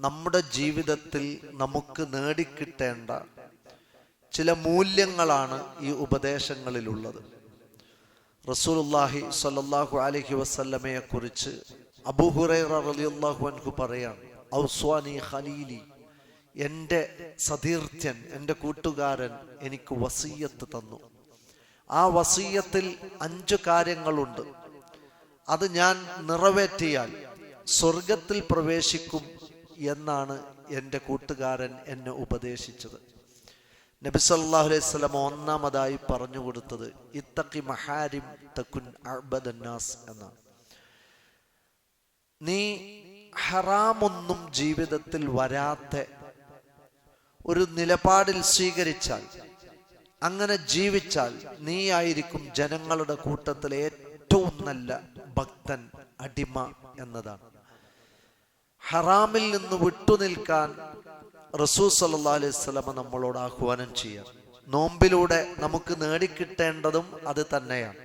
നമ്മുടെ ജീവിതത്തിൽ നമുക്ക് നേടിക്കിട്ടേണ്ട ചില മൂല്യങ്ങളാണ് ഈ ഉപദേശങ്ങളിലുള്ളത്. റസൂലുള്ളാഹി സ്വല്ലല്ലാഹു അലൈഹി വസല്ലമയെ കുറിച്ച് അബൂ ഹുറൈറ റളിയല്ലാഹു അൻഹു പറയാണ്, ഔസ്വാനി ഖലീലി, എൻ്റെ സതീർത്ഥ്യൻ, എൻ്റെ കൂട്ടുകാരൻ എനിക്ക് വസിയ്യത്ത് തന്നു. ആ വസിയ്യത്തിൽ 5 കാര്യങ്ങളുണ്ട്. അത് ഞാൻ നിറവേറ്റിയാൽ സ്വർഗത്തിൽ പ്രവേശിക്കും എന്നാണ് എൻ്റെ കൂട്ടുകാരൻ എന്നെ ഉപദേശിച്ചത്. നബി സല്ലല്ലാഹു അലൈഹി വസല്ലം ഒന്നാമതായി പറഞ്ഞു കൊടുത്തത് ഇത്തഖി മഹാരിം തകുൻ അഅ്ബദന്നാസ് എന്നാണ്. നീ ഹറാമൊന്നും ജീവിതത്തിൽ വരാത്ത ഒരു നിലപാടിൽ സ്വീകരിച്ചാൽ, അങ്ങനെ ജീവിച്ചാൽ, നീ ആയിരിക്കും ജനങ്ങളുടെ കൂട്ടത്തിലെ ഏറ്റവും നല്ല ഭക്തൻ, അടിമ എന്നതാണ്. ഹറാമിൽ നിന്ന് വിട്ടുനിൽക്കാൻ റസൂൽ സല്ലല്ലാഹു അലൈഹി വസല്ലം നമ്മളോട് ആഹ്വാനം ചെയ്യാം. നോമ്പിലൂടെ നമുക്ക് നേടിക്കിട്ടേണ്ടതും അത് തന്നെയാണ്.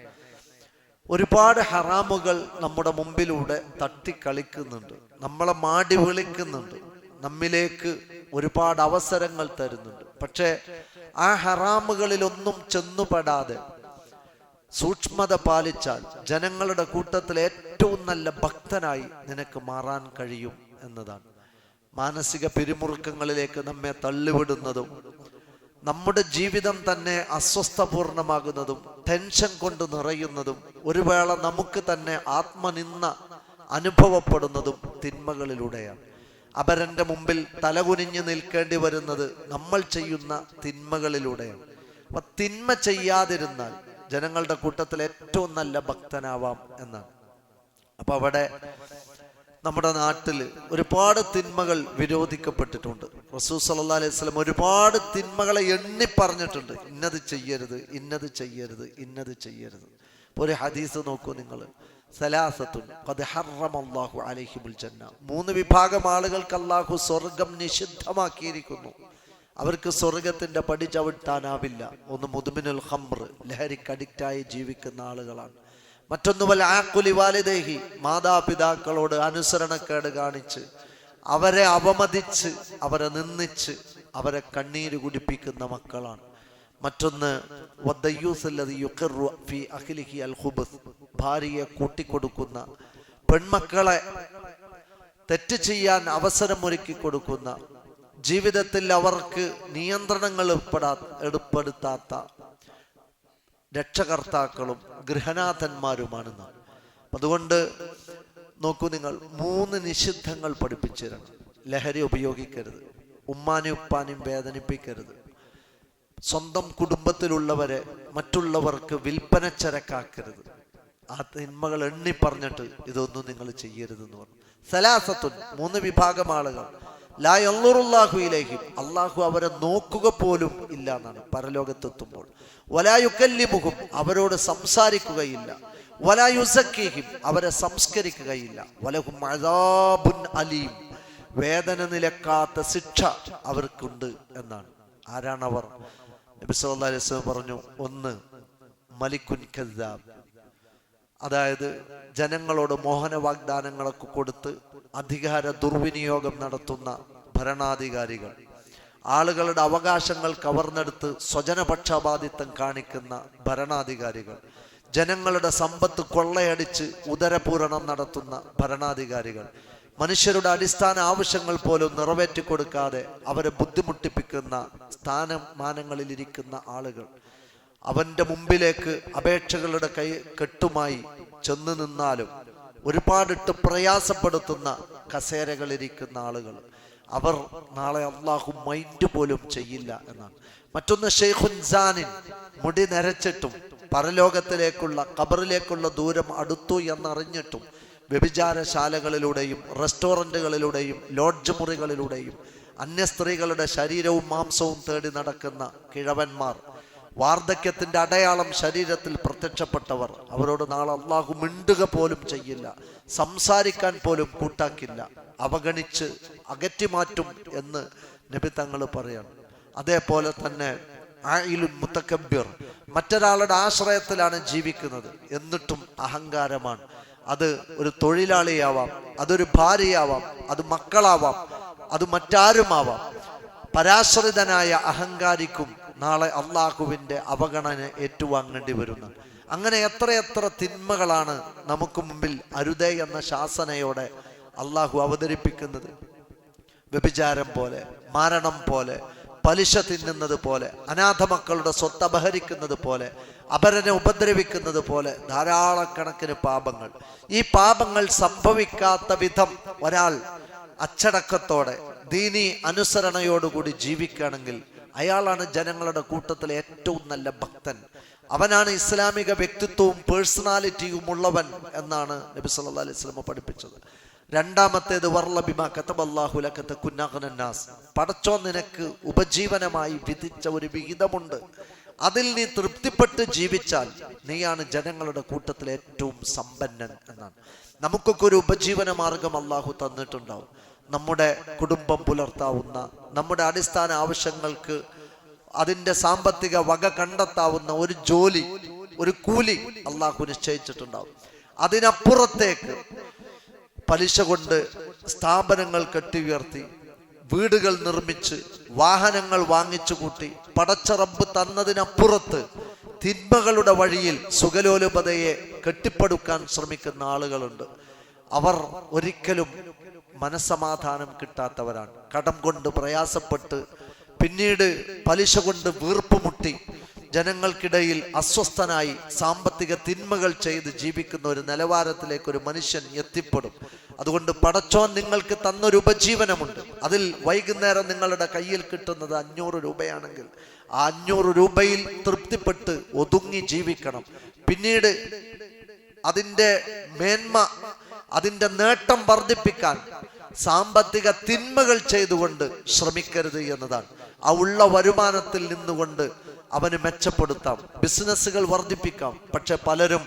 ഒരുപാട് ഹറാമുകൾ നമ്മുടെ മുമ്പിലൂടെ തട്ടിക്കളിക്കുന്നുണ്ട്, നമ്മളെ മാടി വിളിക്കുന്നുണ്ട്, നമ്മിലേക്ക് ഒരുപാട് അവസരങ്ങൾ തരുന്നുണ്ട്. പക്ഷേ ആ ഹറാമുകളിലൊന്നും ചെന്നുപെടാതെ സൂക്ഷ്മത പാലിച്ചാൽ ജനങ്ങളുടെ കൂട്ടത്തിൽ ഏറ്റവും നല്ല ഭക്തനായി നിനക്ക് മാറാൻ കഴിയും എന്നതാണ്. മാനസിക പിരിമുറുക്കങ്ങളിലേക്ക് നമ്മെ തള്ളിവിടുന്നതും നമ്മുടെ ജീവിതം തന്നെ അസ്വസ്ഥപൂർണമാകുന്നതും ടെൻഷൻ കൊണ്ട് നിറയുന്നതും ഒരു വേള നമുക്ക് തന്നെ ആത്മനിന്ദ അനുഭവപ്പെടുന്നതും തിന്മകളിലൂടെയാണ്. അപരന്റെ മുമ്പിൽ തലകുനിഞ്ഞു നിൽക്കേണ്ടി വരുന്നത് നമ്മൾ ചെയ്യുന്ന തിന്മകളിലൂടെയാണ്. അപ്പൊ തിന്മ ചെയ്യാതിരുന്നാൽ ജനങ്ങളുടെ കൂട്ടത്തിൽ ഏറ്റവും നല്ല ഭക്തനാവാം എന്നാണ്. അപ്പൊ അവിടെ നമ്മുടെ നാട്ടിൽ ഒരുപാട് തിന്മകൾ വിരോധിക്കപ്പെട്ടിട്ടുണ്ട്. റസൂൽ സല്ലല്ലാഹു അലൈഹി വസല്ലം ഒരുപാട് തിന്മകളെ എണ്ണി പറഞ്ഞിട്ടുണ്ട്. ഇന്നത് ചെയ്യരുത്, ഇന്നത് ചെയ്യരുത്, ഇന്നത് ചെയ്യരുത്. ഒരു ഹദീസ് നോക്കൂ നിങ്ങൾ, സലാസത്തുൻ ഖദ് ഹറമല്ലാഹു അലൈഹിമുൽ ജന്ന, 3 വിഭാഗം ആളുകൾക്ക് അല്ലാഹു സ്വർഗം നിഷിദ്ധമാക്കിയിരിക്കുന്നു. അവർക്ക് സ്വർഗത്തിന്റെ പടി ചവിട്ടാനാവില്ല. ഒന്ന് മുദ്മിനുൽ ഖംർ, ലഹരിക്ക് അഡിക്റ്റായി ജീവിക്കുന്ന ആളുകളാണ്. മറ്റൊന്ന് വൽ ആഖുലി വാലിദൈഹി, മാതാപിതാക്കളോട് അനുസരണക്കേട് കാണിച്ച് അവരെ അവമതിച്ച് അവരെ നിന്ദിച്ച് അവരെ കണ്ണീര് കുടിപ്പിക്കുന്ന മക്കളാണ്. മറ്റൊന്ന് വദ്ദയ്യൂസല്ലദി യുഖിറു ഫി അഖ്ലിഹി അൽ ഖുബ്സ്, ഭാര്യയെ കൂട്ടിക്കൊടുക്കുന്ന, പെൺമക്കളെ തെറ്റ് ചെയ്യാൻ അവസരമൊരുക്കി കൊടുക്കുന്ന, ജീവിതത്തിൽ അവർക്ക് നിയന്ത്രണങ്ങൾ ഏർപ്പെടുത്താത്ത രക്ഷകർത്താക്കളും ഗൃഹനാഥന്മാരുമാണ്. അതുകൊണ്ട് നോക്കൂ നിങ്ങൾ, 3 നിഷിദ്ധങ്ങൾ പഠിപ്പിച്ചിരണം. ലഹരി ഉപയോഗിക്കരുത്, ഉമ്മാനും ഉപ്പാനും വേദനിപ്പിക്കരുത്, സ്വന്തം കുടുംബത്തിലുള്ളവരെ മറ്റുള്ളവർക്ക് വിൽപ്പന ചരക്കാക്കരുത്. ആ തിന്മകൾ എണ്ണി പറഞ്ഞിട്ട് ഇതൊന്നും നിങ്ങൾ ചെയ്യരുതെന്ന് പറഞ്ഞു. സലാസത്തുൻ, 3 വിഭാഗം ആളുകൾ ലാ യൻളുറുല്ലാഹു ഇലൈഹിം, അള്ളാഹു അവരെ നോക്കുക പോലും ഇല്ല എന്നാണ് പരലോകത്തെത്തുമ്പോൾ. വലാ യുകല്ലിമുഹും, അവരോട് സംസാരിക്കുകയില്ല. വലാ യുസക്കീഹിം, അവരെ സംസ്കരിക്കുകയില്ല. വലഹും അദാബുൻ അലീം, വേദന നിലക്കാത്ത ശിക്ഷ അവർക്കുണ്ട് എന്നാണ്. ആരാണവർ? നബി സല്ലല്ലാഹു അലൈഹി വസല്ലം പറഞ്ഞു, 1 മലിക്കുൻ കദ്ദാബ്, അതായത് ജനങ്ങളോട് മോഹന വാഗ്ദാനങ്ങളൊക്കെ കൊടുത്ത് അധികാര ദുർവിനിയോഗം നടത്തുന്ന ഭരണാധികാരികൾ, ആളുകളുടെ അവകാശങ്ങൾ കവർന്നെടുത്ത് സ്വജനപക്ഷപാതിത്വം കാണിക്കുന്ന ഭരണാധികാരികൾ, ജനങ്ങളുടെ സമ്പത്ത് കൊള്ളയടിച്ച് ഉദരപൂരണം നടത്തുന്ന ഭരണാധികാരികൾ, മനുഷ്യരുടെ അടിസ്ഥാന ആവശ്യങ്ങൾ പോലും നിറവേറ്റിക്കൊടുക്കാതെ അവരെ ബുദ്ധിമുട്ടിപ്പിക്കുന്ന സ്ഥാനമാനങ്ങളിലിരിക്കുന്ന ആളുകൾ, അവന്റെ മുമ്പിലേക്ക് അപേക്ഷകളുടെ കൈ കെട്ടുമായി ചെന്ന് നിന്നാലും ഒരുപാടിട്ട് പ്രയാസപ്പെടുത്തുന്ന കസേരകളിരിക്കുന്ന ആളുകൾ, അവർ നാളെ അള്ളാഹു മൈൻഡ് പോലും ചെയ്യില്ല എന്നാണ്. മറ്റൊന്ന് ഷെയ്ഖുൻ സാനിൻ, മുടി നരച്ചിട്ടും പരലോകത്തിലേക്കുള്ള ഖബറിലേക്കുള്ള ദൂരം അടുത്തു എന്നറിഞ്ഞിട്ടും വ്യഭിചാരശാലകളിലൂടെയും റെസ്റ്റോറൻറ്റുകളിലൂടെയും ലോഡ്ജ് മുറികളിലൂടെയും അന്യ സ്ത്രീകളുടെ ശരീരവും മാംസവും തേടി നടക്കുന്ന കിഴവന്മാർ, വാർദ്ധക്യത്തിന്റെ അടയാളം ശരീരത്തിൽ പ്രത്യക്ഷപ്പെട്ടവർ, അവരോട് നാളെ അള്ളാഹു മിണ്ടുക പോലും ചെയ്യില്ല, സംസാരിക്കാൻ പോലും കൂട്ടാക്കില്ല, അവഗണിച്ച് അകറ്റിമാറ്റും എന്ന് നബി തങ്ങൾ പറയാണ്. അതേപോലെ തന്നെ ആയിലുൻ മുതകബ്ബിർ, മറ്റൊരാളുടെ ആശ്രയത്തിലാണ് ജീവിക്കുന്നത്, എന്നിട്ടും അഹങ്കാരമാണ്. അത് ഒരു തൊഴിലാളിയാവാം, അതൊരു ഭാര്യയാവാം, അത് മക്കളാവാം, അത് മറ്റാരുമാവാം. പരാശ്രിതനായ അഹങ്കാരിക്കും നാളെ അള്ളാഹുവിൻ്റെ അവഗണന ഏറ്റുവാങ്ങേണ്ടി വരുന്നു. അങ്ങനെ എത്രയെത്ര തിന്മകളാണ് നമുക്ക് മുമ്പിൽ അരുതേ എന്ന ശാസനയോടെ അള്ളാഹു അവതരിപ്പിക്കുന്നത്. വ്യഭിചാരം പോലെ, മരണം പോലെ, പലിശ തിന്നുന്നത് പോലെ, അനാഥ മക്കളുടെ സ്വത്ത് അപഹരിക്കുന്നത് പോലെ, അപരനെ ഉപദ്രവിക്കുന്നത് പോലെ ധാരാളക്കണക്കിന് പാപങ്ങൾ. ഈ പാപങ്ങൾ സംഭവിക്കാത്ത വിധം ഒരാൾ അച്ചടക്കത്തോടെ ദീനി അനുസരണയോടുകൂടി ജീവിക്കുകയാണെങ്കിൽ അയാളാണ് ജനങ്ങളുടെ കൂട്ടത്തിലെ ഏറ്റവും നല്ല ഭക്തൻ. അവനാണ് ഇസ്ലാമിക വ്യക്തിത്വവും പേഴ്സണാലിറ്റിയും ഉള്ളവൻ എന്നാണ് നബി സല്ലല്ലാഹു അലൈഹി വസല്ലം പഠിപ്പിച്ചത്. രണ്ടാമത്തേത് വർള ബിമാ കതബല്ലാഹു ലക തകുന അഗ്നന്നാസ്. പടച്ചോൻ നിനക്ക് ഉപജീവനമായി വിധിച്ച ഒരു വിഹിതമുണ്ട്, അതിൽ നീ തൃപ്തിപ്പെട്ട് ജീവിച്ചാൽ നീയാണ് ജനങ്ങളുടെ കൂട്ടത്തിലെ ഏറ്റവും സമ്പന്നൻ എന്നാണ്. നമുക്കൊക്കെ ഒരു ഉപജീവന മാർഗം അള്ളാഹു തന്നിട്ടുണ്ടാവും. നമ്മുടെ കുടുംബം പുലർത്താവുന്ന, നമ്മുടെ അടിസ്ഥാന ആവശ്യങ്ങൾക്ക് അതിൻ്റെ സാമ്പത്തിക വക കണ്ടെത്താവുന്ന ഒരു ജോലി, ഒരു കൂലി അള്ളാഹു നിശ്ചയിച്ചിട്ടുണ്ടാവും. അതിനപ്പുറത്തേക്ക് പലിശ കൊണ്ട് സ്ഥാപനങ്ങൾ കെട്ടിയുയർത്തി, വീടുകൾ നിർമ്മിച്ച്, വാഹനങ്ങൾ വാങ്ങിച്ചു കൂട്ടി, പടച്ച റബ്ബ് തന്നതിനപ്പുറത്ത് തിന്മകളുടെ വഴിയിൽ സുഖലോലുപതയെ കെട്ടിപ്പടുക്കാൻ ശ്രമിക്കുന്ന ആളുകളുണ്ട്. അവർ ഒരിക്കലും മനസ്സമാധാനം കിട്ടാത്തവരാണ്. കടം കൊണ്ട് പ്രയാസപ്പെട്ട്, പിന്നീട് പലിശ കൊണ്ട് വീർപ്പുമുട്ടി, ജനങ്ങൾക്കിടയിൽ അസ്വസ്ഥനായി സാമ്പത്തിക തിന്മകൾ ചെയ്ത് ജീവിക്കുന്ന ഒരു നിലവാരത്തിലേക്ക് ഒരു മനുഷ്യൻ എത്തിപ്പെടും. അതുകൊണ്ട് പടച്ചോൻ നിങ്ങൾക്ക് തന്നൊരു ഉപജീവനമുണ്ട്. അതിൽ വൈകുന്നേരം നിങ്ങളുടെ കയ്യിൽ കിട്ടുന്നത് 500 രൂപയാണെങ്കിൽ ആ 500 രൂപയിൽ തൃപ്തിപ്പെട്ട് ഒതുങ്ങി ജീവിക്കണം. പിന്നീട് അതിൻ്റെ മേന്മ, അതിൻ്റെ നേട്ടം വർദ്ധിപ്പിക്കാൻ സാമ്പത്തിക തിന്മകൾ ചെയ്തുകൊണ്ട് ശ്രമിക്കരുത് എന്നതാണ്. ആ ഉള്ള വരുമാനത്തിൽ നിന്നുകൊണ്ട് അവന് മെച്ചപ്പെടുത്താം, ബിസിനസ്സുകൾ വർദ്ധിപ്പിക്കാം. പക്ഷെ പലരും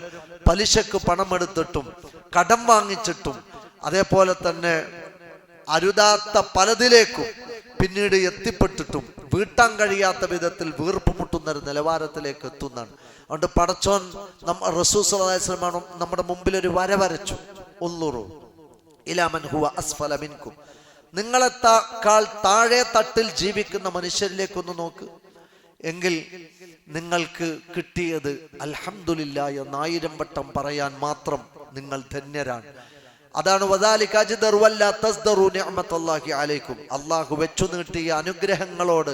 പലിശക്ക് പണമെടുത്തിട്ടും കടം വാങ്ങിച്ചിട്ടും അതേപോലെ തന്നെ അരുതാത്ത പലതിലേക്കും പിന്നീട് എത്തിപ്പെട്ടിട്ടും വീട്ടാൻ കഴിയാത്ത വിധത്തിൽ വീർപ്പുമുട്ടുന്ന ഒരു നിലവാരത്തിലേക്ക് എത്തുന്നതാണ്. അതുകൊണ്ട് പടച്ചോൻ റസൂൽ സല്ലല്ലാഹു അലൈഹി വസല്ലം നമ്മുടെ മുമ്പിൽ ഒരു വര വരച്ചു. ഉൻളുറു ഇലാ മൻ ഹുവ അസ്ഫല മിൻകും. നിങ്ങളെക്കാൾ താഴെ തട്ടിൽ ജീവിക്കുന്ന മനുഷ്യരിലേക്കൊന്ന് നോക്ക്. എങ്കിൽ നിങ്ങൾക്ക് കിട്ടിയത് അൽഹംദുലില്ലാഹ് എന്ന് 1000 വട്ടം പറയാൻ മാത്രം നിങ്ങൾ ധന്യരാണ്. അതാണ് വദാലിക അജ്ദറു വല്ലാ തസ്ദറു നിഅമത്തല്ലാഹി അലൈക്കും. അല്ലാഹു വെച്ചു നീട്ടിയ അനുഗ്രഹങ്ങളോട്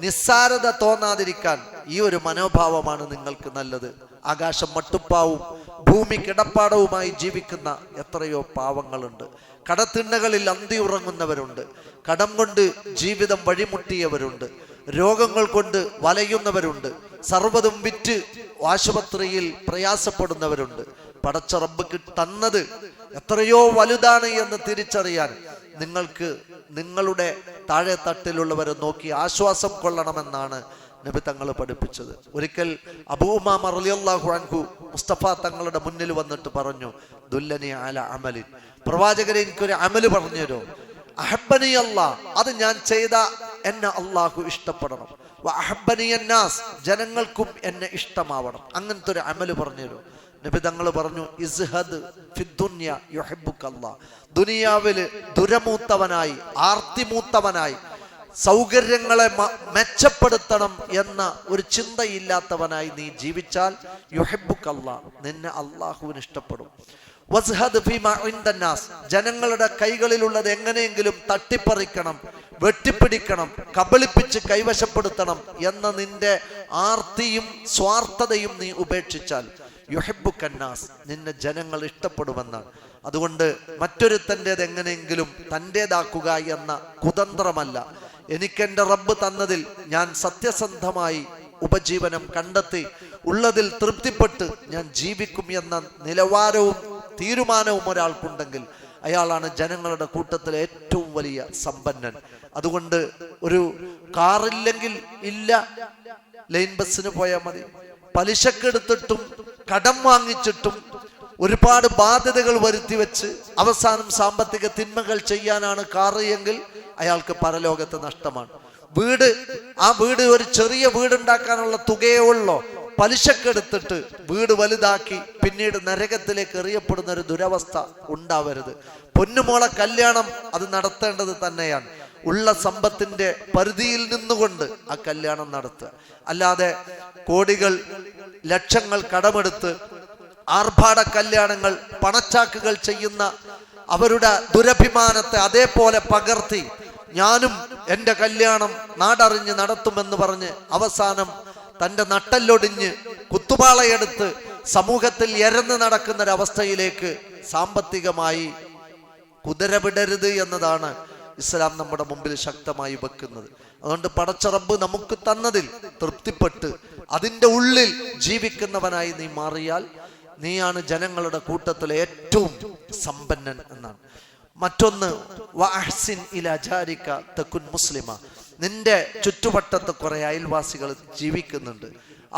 നിസ്സാരത തോന്നാതിരിക്കാൻ ഈ ഒരു മനോഭാവമാണ് നിങ്ങൾക്ക് നല്ലത്. ആകാശം മട്ടുപ്പാവും ഭൂമി കിടപ്പാടവുമായി ജീവിക്കുന്ന എത്രയോ പാവങ്ങളുണ്ട്. കടത്തിണ്ണകളിൽ അന്തി ഉറങ്ങുന്നവരുണ്ട്, കടം കൊണ്ട് ജീവിതം വഴിമുട്ടിയവരുണ്ട്, രോഗങ്ങൾ കൊണ്ട് വലയുന്നവരുണ്ട്, സർവ്വതും വിറ്റ് ആശുപത്രിയിൽ പ്രയാസപ്പെടുന്നവരുണ്ട്. പടച്ച റബ്ബ് തന്നത് എത്രയോ വലുതാണ് എന്ന് തിരിച്ചറിയാൻ നിങ്ങൾക്ക് നിങ്ങളുടെ താഴെ തട്ടിലുള്ളവരെ നോക്കി ആശ്വാസം കൊള്ളണമെന്നാണ് നബി തങ്ങൾ പഠിപ്പിച്ചത്. ഒരിക്കൽ അബൂ ഉമാമ റളിയല്ലാഹു അൻഹു മുസ്തഫ തങ്ങളുടെ മുന്നിൽ വന്നിട്ട് പറഞ്ഞു, ദുല്ലനി അല അമലിൻ, പ്രവാചകരെ എനിക്കൊരു അമല് പറഞ്ഞു തരോ. അഹബ്ബനി അല്ലാഹ്, അത് ഞാൻ ചെയ്ത എന്നെ അള്ളാഹു ഇഷ്ടപ്പെടണം. വഅഹബ്ബനി അന്നാസ്, ജനങ്ങൾക്കും എന്നെ ഇഷ്ടമാവണം. അങ്ങനത്തെ ഒരു അമല് പറഞ്ഞു തരോ. നബി തങ്ങൾ പറഞ്ഞു, ഇസ്ഹദ് ഫിദ്ദുനിയ യുഹിബ്ബുകല്ലാഹ്, ദുനിയാവിൽ ദുരമൂത്തവനായി, ആർത്തിമൂത്തവനായി, സൗകര്യങ്ങളെ മെച്ചപ്പെടുത്തണം എന്ന ഒരു ചിന്തയില്ലാത്തവനായി നീ ജീവിച്ചാൽ യുഹിബ്ബുകല്ലാഹ്, നിന്നെ അള്ളാഹുവിന് ഇഷ്ടപ്പെടും. വസ്ഹദ് ഫീമാ ഇൻദന്നാസ്, ജനങ്ങളുടെ കൈകളിലുള്ളത് എങ്ങനെയെങ്കിലും തട്ടിപ്പറിക്കണം, വെട്ടിപ്പിടിക്കണം, കബളിപ്പിച്ച് കൈവശപ്പെടുത്തണം എന്ന നിന്റെ ആർത്തിയും സ്വാർത്ഥതയും നീ ഉപേക്ഷിച്ചാൽ യുഹിബ്ബുക്കന്നാസ്, നിന്നെ ജനങ്ങൾ ഇഷ്ടപ്പെടുമെന്നാണ്. അതുകൊണ്ട് മറ്റൊരുത്തൻ്റെത് എങ്ങനെയെങ്കിലും തൻ്റേതാക്കുക എന്ന കുതന്ത്രമല്ല, എനിക്കെൻ്റെ റബ്ബ് തന്നതിൽ ഞാൻ സത്യസന്ധമായി ഉപജീവനം കണ്ടെത്തി ഉള്ളതിൽ തൃപ്തിപ്പെട്ട് ഞാൻ ജീവിക്കും എന്ന നിലവാരവും തീരുമാനവും ഒരാൾക്കുണ്ടെങ്കിൽ അയാളാണ് ജനങ്ങളുടെ കൂട്ടത്തിലെ ഏറ്റവും വലിയ സമ്പന്നൻ. അതുകൊണ്ട് ഒരു കാറില്ലെങ്കിൽ ഇല്ല, ലൈൻ ബസ്സിന് പോയാൽ മതി. പലിശക്കെടുത്തിട്ടും കടം വാങ്ങിച്ചിട്ടും ഒരുപാട് ബാധ്യതകൾ വരുത്തി വെച്ച് അവസാനം സാമ്പത്തിക തിന്മകൾ ചെയ്യാനാണ് കാറ് എങ്കിൽ അയാൾക്ക് പരലോകത്തെ നഷ്ടമാണ്. ആ വീട് ഒരു ചെറിയ വീടുണ്ടാക്കാനുള്ള തുകയേ ഉള്ളോ, പലിശക്കെടുത്തിട്ട് വീട് വലുതാക്കി പിന്നീട് നരകത്തിലേക്ക് എറിയപ്പെടുന്ന ഒരു ദുരവസ്ഥ ഉണ്ടാവരുത്. പൊന്നുമോളെ കല്യാണം അത് നടത്തേണ്ടത് തന്നെയാണ്. ഉള്ള സമ്പത്തിന്റെ പരിധിയിൽ നിന്നുകൊണ്ട് ആ കല്യാണം നടത്തുക. അല്ലാതെ കോടികൾ ലക്ഷങ്ങൾ കടമെടുത്ത് ആർഭാട കല്യാണങ്ങൾ പണച്ചാക്കുകൾ ചെയ്യുന്ന അവരുടെ ദുരഭിമാനത്തെ അതേപോലെ പകർത്തി ഞാനും എൻ്റെ കല്യാണം നാടറിഞ്ഞ് നടത്തുമെന്ന് പറഞ്ഞ് അവസാനം തൻ്റെ നട്ടല്ലൊടിഞ്ഞ് കുത്തുപാളയെടുത്ത് സമൂഹത്തിൽ എരന്ന് നടക്കുന്നൊരവസ്ഥയിലേക്ക് സാമ്പത്തികമായി കുതിര വിടരുത് എന്നതാണ് ഇസ്ലാം നമ്മുടെ മുമ്പിൽ ശക്തമായി വെക്കുന്നത്. അതുകൊണ്ട് പടച്ച റബ്ബ് നമുക്ക് തന്നതിൽ തൃപ്തിപ്പെട്ട് അതിൻ്റെ ഉള്ളിൽ ജീവിക്കുന്നവനായി നീ മാറിയാൽ നീയാണ് ജനങ്ങളുടെ കൂട്ടത്തിൽ ഏറ്റവും സമ്പന്നൻ എന്നാണ്. മറ്റൊന്ന് വഅഹ്സിൻ ഇലാ ജാരിക തകുൻ മുസ്ലിമ. നിന്റെ ചുറ്റുവട്ടത്ത് കുറെ അയൽവാസികൾ ജീവിക്കുന്നുണ്ട്,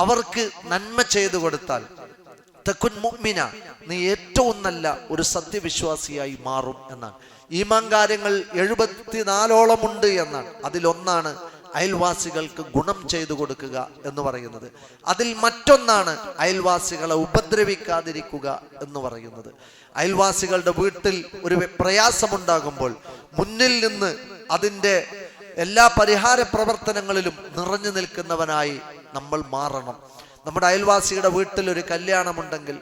അവർക്ക് നന്മ ചെയ്തു കൊടുത്താൽ തകുൻ മുഅ്മിന, നീ ഏറ്റവും നല്ല ഒരു സത്യവിശ്വാസിയായി മാറും എന്നാണ്. ഈമാൻ കാര്യങ്ങൾ 74ഓളം ഉണ്ട് എന്നാണ്. അതിലൊന്നാണ് അയൽവാസികൾക്ക് ഗുണം ചെയ്തു കൊടുക്കുക എന്ന് പറയുന്നത്. അതിൽ മറ്റൊന്നാണ് അയൽവാസികളെ ഉപദ്രവിക്കാതിരിക്കുക എന്ന് പറയുന്നത്. അയൽവാസികളുടെ വീട്ടിൽ ഒരു പ്രയാസമുണ്ടാകുമ്പോൾ മുന്നിൽ നിന്ന് അതിൻ്റെ എല്ലാ പരിഹാര പ്രവർത്തനങ്ങളിലും നിറഞ്ഞു നിൽക്കുന്നവനായി നമ്മൾ മാറണം. നമ്മുടെ അയൽവാസിയുടെ വീട്ടിൽ ഒരു കല്യാണമുണ്ടെങ്കിൽ,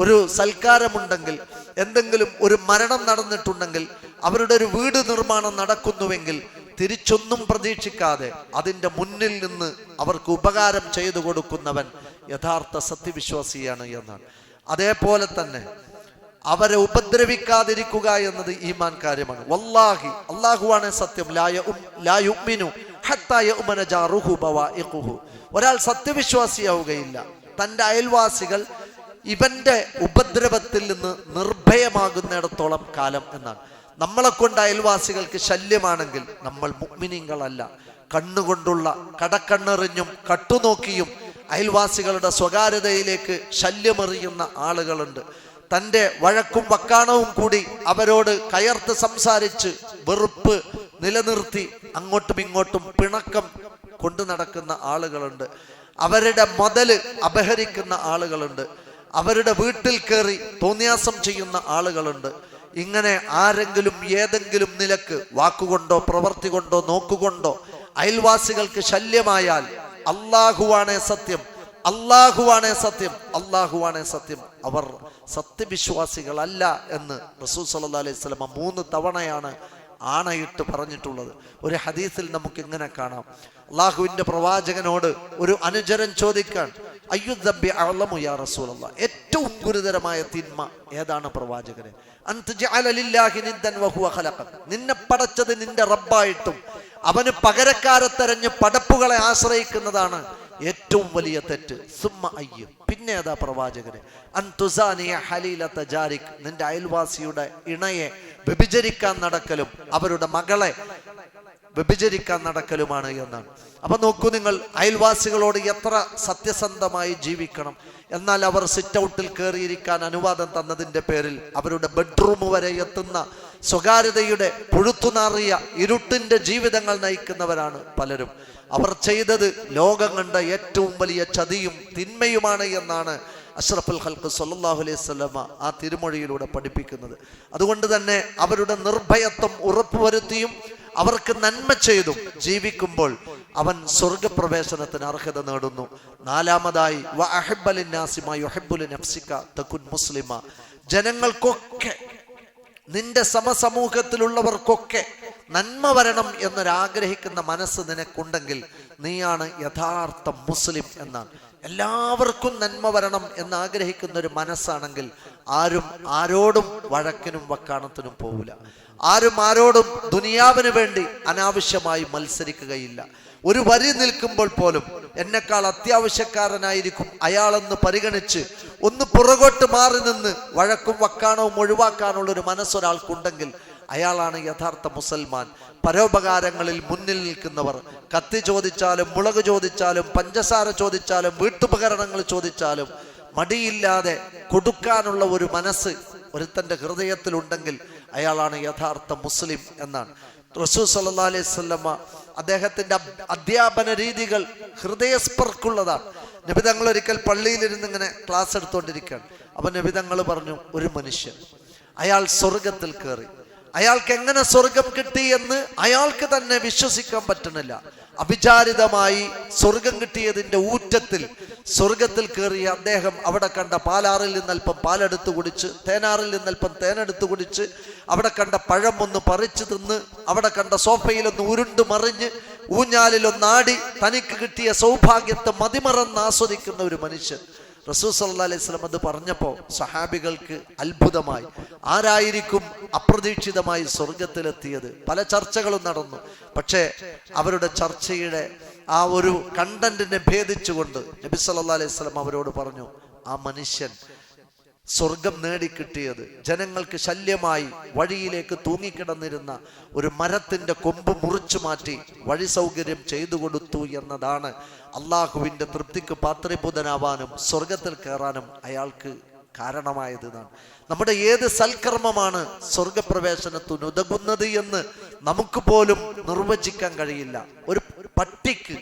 ഒരു സൽക്കാരമുണ്ടെങ്കിൽ, എന്തെങ്കിലും ഒരു മരണം നടന്നിട്ടുണ്ടെങ്കിൽ, അവരുടെ ഒരു വീട് നിർമ്മാണം നടക്കുന്നുവെങ്കിൽ തിരിച്ചൊന്നും പ്രതീക്ഷിക്കാതെ അതിൻ്റെ മുന്നിൽ നിന്ന് അവർക്ക് ഉപകാരം ചെയ്തു കൊടുക്കുന്നവൻ യഥാർത്ഥ സത്യവിശ്വാസിയാണ് എന്നാണ്. അതേപോലെ തന്നെ അവരെ ഉപദ്രവിക്കാതിരിക്കുക എന്നത് ഈമാൻ കാര്യമാണ്. വല്ലാഹി, അല്ലാഹുവാണ് സത്യം, ലാ യുഅ്മിനു ഹത്താ യഉമന ജാറുഹു ബവാഇഖുഹു. ഒരാൾ സത്യവിശ്വാസിയാവുകയില്ല തൻ്റെ അയൽവാസികൾ ഇവന്റെ ഉപദ്രവത്തിൽ നിന്ന് നിർഭയമാകുന്നിടത്തോളം കാലം എന്നാണ്. നമ്മളെ കൊണ്ട് അയൽവാസികൾക്ക് ശല്യമാണെങ്കിൽ നമ്മൾ മുഅ്മിനീങ്ങളല്ല. കണ്ണുകൊണ്ടുള്ള കടക്കണ്ണെറിഞ്ഞും കട്ടുനോക്കിയും അയൽവാസികളുടെ സ്വകാര്യതയിലേക്ക് ശല്യമെറിയുന്ന ആളുകളുണ്ട്. തൻ്റെ വഴക്കും വക്കാണവും കൂടി അവരോട് കയർത്ത് സംസാരിച്ച് വെറുപ്പ് നിലനിർത്തി അങ്ങോട്ടും ഇങ്ങോട്ടും പിണക്കം കൊണ്ടു നടക്കുന്ന ആളുകളുണ്ട്. അവരുടെ മുതല് അപഹരിക്കുന്ന ആളുകളുണ്ട്. അവരുടെ വീട്ടിൽ കയറി തോന്നിയാസം ചെയ്യുന്ന ആളുകളുണ്ട്. ഇങ്ങനെ ആരെങ്കിലും ഏതെങ്കിലും നിലക്ക് വാക്കുകൊണ്ടോ പ്രവൃത്തി കൊണ്ടോ നോക്കുകൊണ്ടോ അയൽവാസികൾക്ക് ശല്യമായാൽ അല്ലാഹുവാണേ സത്യം, അല്ലാഹുവാണേ സത്യം, അല്ലാഹുവാണേ സത്യം, അവർ സത്യവിശ്വാസികളല്ല എന്ന് റസൂൽ സല്ലല്ലാഹു അലൈഹി വസല്ലം 3 തവണയാണ് ആണയിട്ട് പറഞ്ഞിട്ടുള്ളത്. ഒരു ഹദീസിൽ നമുക്ക് ഇങ്ങനെ കാണാം, അള്ളാഹുവിന്റെ പ്രവാചകനോട് ഒരു അനുചരൻ ചോദിക്കാൻ, അയ്യുദ്ദബ്ബി അഅ്ലമു യാ റസൂലല്ലാഹ്, ഏറ്റവും ഗുരുതരമായ തിന്മ ഏതാണ് പ്രവാചകനെ? അൻതജഅല ലില്ലാഹി നിദ്ദൻ വഹുവ ഖലഖക, നിന്നെ പടച്ചത് നിന്റെ റബ്ബായിട്ടും അവന് പകരക്കാരെ തെരഞ്ഞ് പടപ്പുകളെ ആശ്രയിക്കുന്നതാണ് ഏറ്റവും വലിയ തെറ്റ്. സുമ്മ അയ്യ, പിന്നെ ഏതാ പ്രവാചകനെ? അൻതുസാനിയ ഹലീലത ജാരിക്, നിന്റെ അയൽവാസിയുടെ ഇണയെ വ്യഭിചരിക്കാൻ നടക്കലും അവരുടെ മകളെ വ്യഭിചരിക്കാൻ നടക്കലുമാണ് എന്നാണ്. അപ്പൊ നോക്കൂ നിങ്ങൾ, അയൽവാസികളോട് എത്ര സത്യസന്ധമായി ജീവിക്കണം. എന്നാൽ അവർ സിറ്റ് ഔട്ടിൽ കയറിയിരിക്കാൻ അനുവാദം തന്നതിൻ്റെ പേരിൽ അവരുടെ ബെഡ്റൂം വരെ എത്തുന്ന സ്വകാര്യതയുടെ പുഴുത്തുനാറിയ ഇരുട്ടിന്റെ ജീവിതങ്ങൾ നയിക്കുന്നവരാണ് പലരും. അവർ ചെയ്തത് ലോകം കണ്ട ഏറ്റവും വലിയ ചതിയും തിന്മയുമാണ് എന്നാണ് അഷ്റഫുൽ ഖൽഖ് സ്വല്ലല്ലാഹു അലൈഹി വസല്ലമ ആ തിരുമൊഴിയിലൂടെ പഠിപ്പിക്കുന്നത്. അതുകൊണ്ട് തന്നെ അവരുടെ നിർഭയത്വം ഉറപ്പുവരുത്തിയും അവർക്ക് നന്മ ചെയ്തും ജീവിക്കുമ്പോൾ അവൻ സ്വർഗപ്രവേശനത്തിന് അർഹത നേടുന്നു. നാലാമതായി വഅഹിബ്ബ ലിന്നാസി മാ യുഹിബ്ബു ലിനഫ്സിക തകുൻ മുസ്ലിമ, ജനങ്ങൾക്കൊക്കെ നിന്റെ സമസമൂഹത്തിലുള്ളവർക്കൊക്കെ നന്മ വരണം എന്നൊരാഗ്രഹിക്കുന്ന മനസ്സ് നിനക്കുണ്ടെങ്കിൽ നീയാണ് യഥാർത്ഥ മുസ്ലിം എന്നാണ്. എല്ലാവർക്കും നന്മ വരണം എന്നാഗ്രഹിക്കുന്ന ഒരു മനസ്സാണെങ്കിൽ ആരും ആരോടും വഴക്കിനും വക്കാണത്തിനും പോവില്ല. ആരും ആരോടും ദുനിയാവിന് വേണ്ടി അനാവശ്യമായി മത്സരിക്കുകയില്ല. ഒരു വരി നിൽക്കുമ്പോൾ പോലും എന്നെക്കാൾ അത്യാവശ്യക്കാരനായിരിക്കും അയാളെന്ന് പരിഗണിച്ച് ഒന്ന് പുറകോട്ട് മാറി നിന്ന് വഴക്കും വക്കാണവും ഒഴിവാക്കാനുള്ള ഒരു മനസ്സൊരാൾക്കുണ്ടെങ്കിൽ അയാളാണ് യഥാർത്ഥ മുസൽമാൻ. പരോപകാരങ്ങളിൽ മുന്നിൽ നിൽക്കുന്നവർ, കത്തി ചോദിച്ചാലും മുളക് ചോദിച്ചാലും പഞ്ചസാര ചോദിച്ചാലും വീട്ടുപകരണങ്ങൾ ചോദിച്ചാലും മടിയില്ലാതെ കൊടുക്കാനുള്ള ഒരു മനസ്സ് ഒരുത്തൻ്റെ ഹൃദയത്തിലുണ്ടെങ്കിൽ അയാളാണ് യഥാർത്ഥ മുസ്ലിം എന്നാണ്. റസൂൽ സല്ലല്ലാഹു അലൈഹി വസല്ലമ അദ്ദേഹത്തിന്റെ അധ്യാപന രീതികൾ ഹൃദയസ്പർക്കുള്ളതാണ്. നബി തങ്ങൾ ഒരിക്കൽ പള്ളിയിലിരുന്ന് ഇങ്ങനെ ക്ലാസ് എടുത്തുകൊണ്ടിരിക്കുകയാണ്. അപ്പൊ നബി തങ്ങൾ പറഞ്ഞു, ഒരു മനുഷ്യൻ അയാൾ സ്വർഗത്തിൽ കയറി, അയാൾക്ക് എങ്ങനെ സ്വർഗം കിട്ടി എന്ന് അയാൾക്ക് തന്നെ വിശ്വസിക്കാൻ പറ്റുന്നില്ല. അവിചാരിതമായി സ്വർഗം കിട്ടിയതിന്റെ ഊറ്റത്തിൽ സ്വർഗത്തിൽ കയറിയ അദ്ദേഹം അവിടെ കണ്ട പാലാറിൽ നിന്നൽപ്പം പാലെടുത്ത് കുടിച്ച്, തേനാറിൽ നിന്നൽപ്പം തേനെടുത്ത് കുടിച്ച്, അവിടെ കണ്ട പഴം ഒന്ന് പറിച്ചു തിന്ന്, അവിടെ കണ്ട സോഫയിലൊന്ന് ഉരുണ്ടു മറിഞ്ഞ്, ഊഞ്ഞാലിലൊന്നാടി തനിക്ക് കിട്ടിയ സൗഭാഗ്യത്തെ മതിമറന്ന് ആസ്വദിക്കുന്ന ഒരു മനുഷ്യൻ. റസൂൽ സല്ലല്ലാഹു അലൈഹി വസല്ലം അത് പറഞ്ഞപ്പോൾ സഹാബികൾക്ക് അത്ഭുതമായി. ആരായിരിക്കും അപ്രതീക്ഷിതമായി സ്വർഗത്തിലെത്തിയത്? പല ചർച്ചകളും നടന്നു. പക്ഷേ അവരുടെ ചർച്ചയുടെ ആ ഒരു കണ്ടന്റിനെ ഭേദിച്ചുകൊണ്ട് നബി സല്ലല്ലാഹു അലൈഹി വസല്ലം അവരോട് പറഞ്ഞു, ആ മനുഷ്യൻ സ്വർഗം നേടിക്കിട്ടിയത് ജനങ്ങൾക്ക് ശല്യമായി വഴിയിലേക്ക് തൂങ്ങിക്കിടന്നിരുന്ന ഒരു മരത്തിന്റെ കൊമ്പ് മുറിച്ചു മാറ്റി വഴി സൗകര്യം ചെയ്തു കൊടുത്തു എന്നതാണ്. അള്ളാഹുവിന്റെ തൃപ്തിക്ക് പാത്രീഭൂതനാവാനും സ്വർഗത്തിൽ കയറാനും അയാൾക്ക് കാരണമായത് എന്നാണ്. നമ്മുടെ ഏത് സൽക്കർമ്മമാണ് സ്വർഗപ്രവേശനത്തിന് ഉതകുന്നത് എന്ന് നമുക്ക് പോലും നിർവചിക്കാൻ കഴിയില്ല. ഒരു പട്ടിക്ക്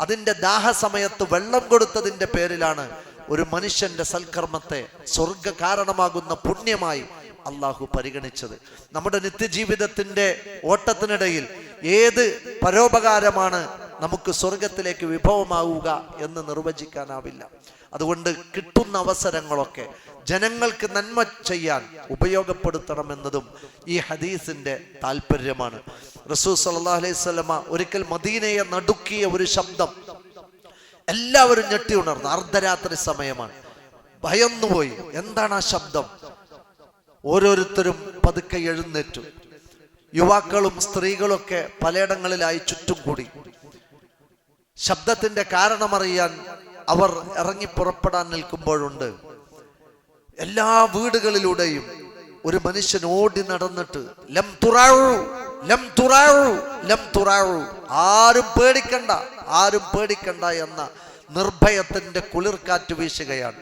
അതിന്റെ ദാഹസമയത്ത് വെള്ളം കൊടുത്തതിന്റെ പേരിലാണ് ഒരു മനുഷ്യന്റെ സൽക്കർമ്മത്തെ സ്വർഗ കാരണമാകുന്ന പുണ്യമായി അള്ളാഹു പരിഗണിച്ചത്. നമ്മുടെ നിത്യജീവിതത്തിന്റെ ഓട്ടത്തിനിടയിൽ ഏത് പരോപകാരമാണ് നമുക്ക് സ്വർഗത്തിലേക്ക് വിഭവമാവുക എന്ന് നിർവചിക്കാനാവില്ല. അതുകൊണ്ട് കിട്ടുന്ന അവസരങ്ങളൊക്കെ ജനങ്ങൾക്ക് നന്മ ചെയ്യാൻ ഉപയോഗപ്പെടുത്തണമെന്നതും ഈ ഹദീസിന്റെ താല്പര്യമാണ്. റസൂൽ സല്ലല്ലാഹു അലൈഹി വസല്ലമ ഒരിക്കൽ മദീനയെ നടുക്കിയ ഒരു ശബ്ദം എല്ലാവരും ഞെട്ടി ഉണർന്നു. അർദ്ധരാത്രി സമയമാണ്. ഭയന്നുപോയി. എന്താണ് ആ ശബ്ദം? ഓരോരുത്തരും പതുക്കെ എഴുന്നേറ്റു. യുവാക്കളും സ്ത്രീകളൊക്കെ പലയിടങ്ങളിലായി ചുറ്റും കൂടി. ശബ്ദത്തിന്റെ കാരണമറിയാൻ അവർ ഇറങ്ങി പുറപ്പെടാൻ നിൽക്കുമ്പോഴുണ്ട് എല്ലാ വീടുകളിലൂടെയും ഒരു മനുഷ്യൻ ഓടി നടന്നിട്ട് ലം തുറാഉ ലം തുറാഉ ലം തുറാഉ, ആരും പേടിക്കണ്ട, ആരും പേടിക്കണ്ട എന്ന നിർഭയത്തിന്റെ കുളിർക്കാറ്റ് വീശുകയാണ്.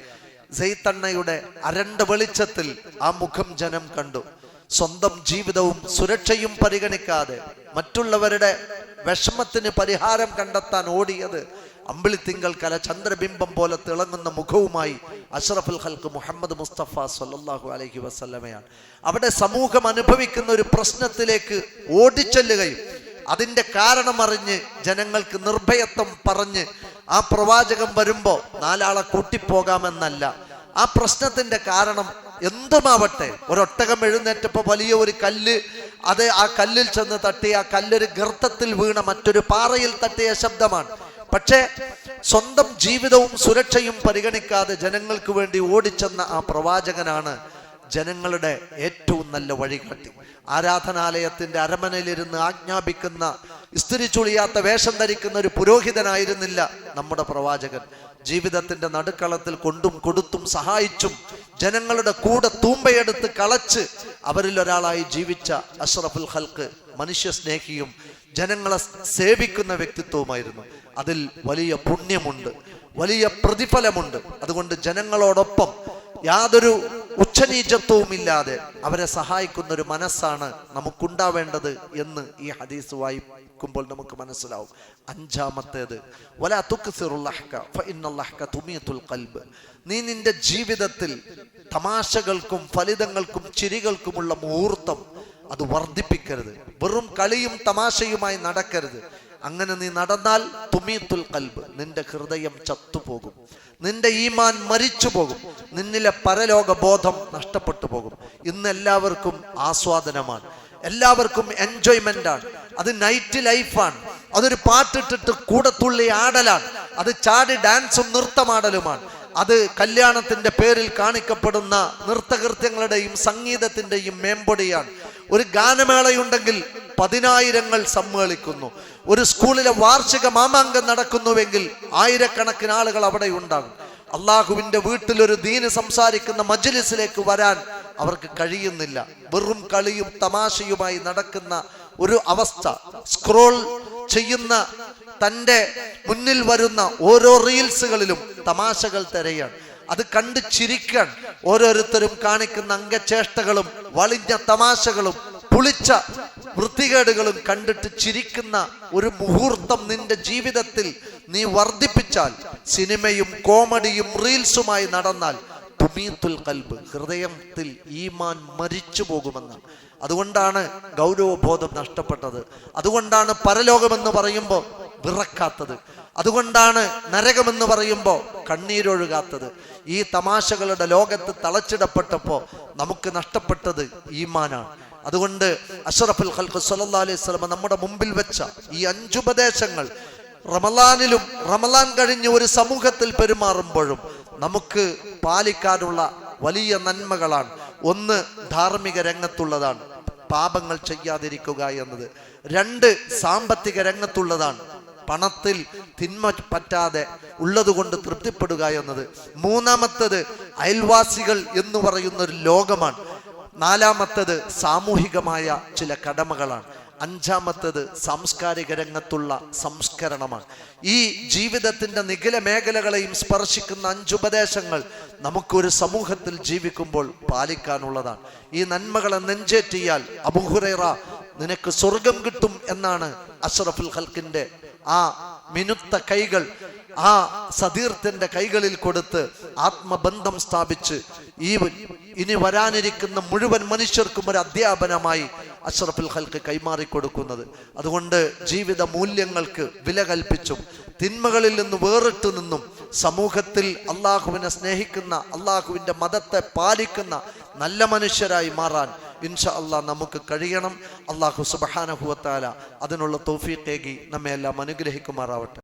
സെയ്തണ്ണയുടെ അരണ്ട വെളിച്ചത്തിൽ ആ മുഖം ജനം കണ്ടു. സ്വന്തം ജീവിതവും സുരക്ഷയും പരിഗണിക്കാതെ മറ്റുള്ളവരുടെ വിഷമത്തിന് പരിഹാരം കണ്ടെത്താൻ ഓടിയത് അമ്പിളിത്തിങ്കൾ കല ചന്ദ്രബിംബം പോലെ തിളങ്ങുന്ന മുഖവുമായി അഷ്റഫുൽ ഖൽഖ് മുഹമ്മദ് മുസ്തഫ സല്ലല്ലാഹു അലൈഹി വസല്ലമയാണ്. അവിടെ സമൂഹം അനുഭവിക്കുന്ന ഒരു പ്രശ്നത്തിലേക്ക് ഓടിച്ചെല്ലുകയും അതിന്റെ കാരണമറിഞ്ഞ് ജനങ്ങൾക്ക് നിർഭയത്വം പറഞ്ഞ് ആ പ്രവാചകൻ വരുമ്പോ നാലാളെ കൂട്ടിപ്പോകാമെന്നല്ല, ആ പ്രശ്നത്തിന്റെ കാരണം എന്തുമാവട്ടെ, ഒരൊട്ടകം എഴുന്നേറ്റപ്പോ വലിയ ഒരു കല്ല്, അത് ആ കല്ലിൽ ചെന്ന് തട്ടി ആ കല്ലൊരു ഗർത്തത്തിൽ വീണ മറ്റൊരു പാറയിൽ തട്ടിയ ശബ്ദമാണ്. പക്ഷേ സ്വന്തം ജീവിതവും സുരക്ഷയും പരിഗണിക്കാതെ ജനങ്ങൾക്ക് വേണ്ടി ഓടിച്ചെന്ന ആ പ്രവാചകനാണ് ജനങ്ങളുടെ ഏറ്റവും നല്ല വഴികാട്ടി. ആരാധനാലയത്തിന്റെ അരമനയിലിരുന്ന് ആജ്ഞാപിക്കുന്ന, ഇസ്തിരി ചുളിയാത്ത വേഷം ധരിക്കുന്ന ഒരു പുരോഹിതനായിരുന്നില്ല നമ്മുടെ പ്രവാചകൻ. ജീവിതത്തിന്റെ നടുക്കളത്തിൽ കൊണ്ടും കൊടുത്തും സഹായിച്ചും ജനങ്ങളുടെ കൂടെ തൂമ്പയെടുത്ത് കളച്ച് അവരിൽ ഒരാളായി ജീവിച്ച അഷ്റഫുൽ ഖൽഖ് മനുഷ്യ സ്നേഹിയും ജനങ്ങളെ സേവിക്കുന്ന വ്യക്തിത്വവുമായിരുന്നു. അതിൽ വലിയ പുണ്യമുണ്ട്, വലിയ പ്രതിഫലമുണ്ട്. അതുകൊണ്ട് ജനങ്ങളോടൊപ്പം യാതൊരു ഉച്ചനീചത്വവും ഇല്ലാതെ അവരെ സഹായിക്കുന്ന ഒരു മനസ്സാണ് നമുക്കുണ്ടാവേണ്ടത് എന്ന് ഈ ഹദീസ് വായിക്കുമ്പോൾ നമുക്ക് മനസ്സിലാവും. അഞ്ചാമത്തേത്, വലാ തുക്സിറുൽ ലഹ്ക ഫഇന്നൽ ലഹ്ക തുമീതുൽ ഖൽബ്. നീ നിന്റെ ജീവിതത്തിൽ തമാശകൾക്കും ഫലിതങ്ങൾക്കും ചിരികൾക്കുമുള്ള മുഹൂർത്തം അത് വർദ്ധിപ്പിക്കരുത്. വെറും കളിയും തമാശയുമായി നടക്കരുത്. അങ്ങനെ നീ നടന്നാൽ തുമീതുൽ ഖൽബ്, നിന്റെ ഹൃദയം ചത്തുപോകും, നിന്റെ ഈമാൻ മരിച്ചു പോകും, നിന്നിലെ പരലോക ബോധം നഷ്ടപ്പെട്ടു പോകും. ഇന്ന് എല്ലാവർക്കും ആസ്വാദനമാണ്, എല്ലാവർക്കും എൻജോയ്മെന്റ് ആണ്. അത് നൈറ്റ് ലൈഫാണ്. അതൊരു പാട്ടിട്ടിട്ട് കൂടെ തുള്ളി ആടലാണ്. അത് ചാടി ഡാൻസും നൃത്തമാടലുമാണ്. അത് കല്യാണത്തിന്റെ പേരിൽ കാണിക്കപ്പെടുന്ന നൃത്തകൃത്യങ്ങളുടെയും സംഗീതത്തിന്റെയും മേമ്പൊടിയാണ്. ഒരു ഗാനമേളയുണ്ടെങ്കിൽ 10,000 സമ്മേളിക്കുന്നു. ഒരു സ്കൂളിലെ വാർഷിക മാമാങ്കം നടക്കുന്നുവെങ്കിൽ 1000കണക്കിന് ആളുകൾ അവിടെ ഉണ്ടാകും. അള്ളാഹുവിന്റെ വീട്ടിലൊരു ദീന് സംസാരിക്കുന്ന മജ്ലിസിലേക്ക് വരാൻ അവർക്ക് കഴിയുന്നില്ല. വെറും കളിയും തമാശയുമായി നടക്കുന്ന ഒരു അവസ്ഥ. സ്ക്രോൾ ചെയ്യുന്ന തൻ്റെ മുന്നിൽ വരുന്ന ഓരോ റീൽസുകളിലും തമാശകൾ തിരയാണ്. അത് കണ്ട് ചിരിക്കാൻ ഓരോരുത്തരും കാണിക്കുന്ന അംഗചേഷ്ടകളും വളിഞ്ഞ തമാശകളും പുളിച്ച വൃത്തികേടുകളും കണ്ടിട്ട് ചിരിക്കുന്ന ഒരു മുഹൂർത്തം നിന്റെ ജീവിതത്തിൽ നീ വർദ്ധിപ്പിച്ചാൽ, സിനിമയും കോമഡിയും റീൽസുമായി നടന്നാൽ തുമീത്തുൽ ഖൽബ്, ഹൃദയത്തിൽ ഈമാൻ മരിച്ചു പോകുമെന്നാണ്. അതുകൊണ്ടാണ് ഗൗരവബോധം നഷ്ടപ്പെട്ടത്. അതുകൊണ്ടാണ് പരലോകമെന്ന് പറയുമ്പോൾ വിറക്കാത്തത്. അതുകൊണ്ടാണ് നരകമെന്ന് പറയുമ്പോൾ കണ്ണീരൊഴുകാത്തത്. ഈ തമാശകളുടെ ലോകത്ത് തളച്ചിടപ്പെട്ടപ്പോൾ നമുക്ക് നഷ്ടപ്പെട്ടത് ഈമാനാണ്. അതുകൊണ്ട് അഷ്റഫുൽ ഖൽഖ് സ്വല്ലല്ലാഹു അലൈഹി വസല്ലം നമ്മുടെ മുമ്പിൽ വെച്ച ഈ 5 ഉപദേശങ്ങൾ റമളാനിലും റമളാൻ കഴിഞ്ഞ് ഒരു സമൂഹത്തിൽ പെരുമാറുമ്പോഴും നമുക്ക് പാലിക്കാനുള്ള വലിയ നന്മകളാണ്. ഒന്ന്, ധാർമ്മിക രംഗത്തുള്ളതാണ്, പാപങ്ങൾ ചെയ്യാതിരിക്കുക എന്നത്. 2, സാമ്പത്തിക രംഗത്തുള്ളതാണ്, പണത്തിൽ തിന്മ പറ്റാതെ ഉള്ളതുകൊണ്ട് തൃപ്തിപ്പെടുക എന്നത്. 3, അയൽവാസികൾ എന്ന് പറയുന്ന ഒരു ലോകമാണ്. 4, സാമൂഹികമായ ചില കടമകളാണ്. 5, സാംസ്കാരിക രംഗത്തുള്ള സംസ്കരണമാണ്. ഈ ജീവിതത്തിന്റെ നിഖില മേഖലകളെയും സ്പർശിക്കുന്ന 5 ഉപദേശങ്ങൾ നമുക്കൊരു സമൂഹത്തിൽ ജീവിക്കുമ്പോൾ പാലിക്കാനുള്ളതാണ്. ഈ നന്മകളെ നെഞ്ചേറ്റിയാൽ അബൂ ഹുറൈറ നിനക്ക് സ്വർഗം കിട്ടും എന്നാണ് അഷ്റഫുൽ ഖൽഖിന്റെ ആ മിനുത്ത കൈകൾ ആ സതീർത്ഥന്റെ കൈകളിൽ കൊടുത്ത് ആത്മബന്ധം സ്ഥാപിച്ച് ഇനി വരാനിരിക്കുന്ന മുഴുവൻ മനുഷ്യർക്കും ഒരു അധ്യാപനമായി അഷ്റഫുൽ ഖൽഖ് കൈമാറിക്കൊടുക്കുന്നത്. അതുകൊണ്ട് ജീവിത മൂല്യങ്ങൾക്ക് വില കൽപ്പിച്ചും തിന്മകളിൽ നിന്ന് വേറിട്ട് നിന്നും സമൂഹത്തിൽ അള്ളാഹുവിനെ സ്നേഹിക്കുന്ന, അള്ളാഹുവിൻ്റെ മതത്തെ പാലിക്കുന്ന നല്ല മനുഷ്യരായി മാറാൻ ഇൻഷാ അള്ളാഹ് നമുക്ക് കഴിയണം. അള്ളാഹു സുബ്ഹാനഹു വ തആല അതിനുള്ള തൗഫീഖ് ഏകി നമ്മെ എല്ലാം അനുഗ്രഹിക്കുമാറാവട്ടെ.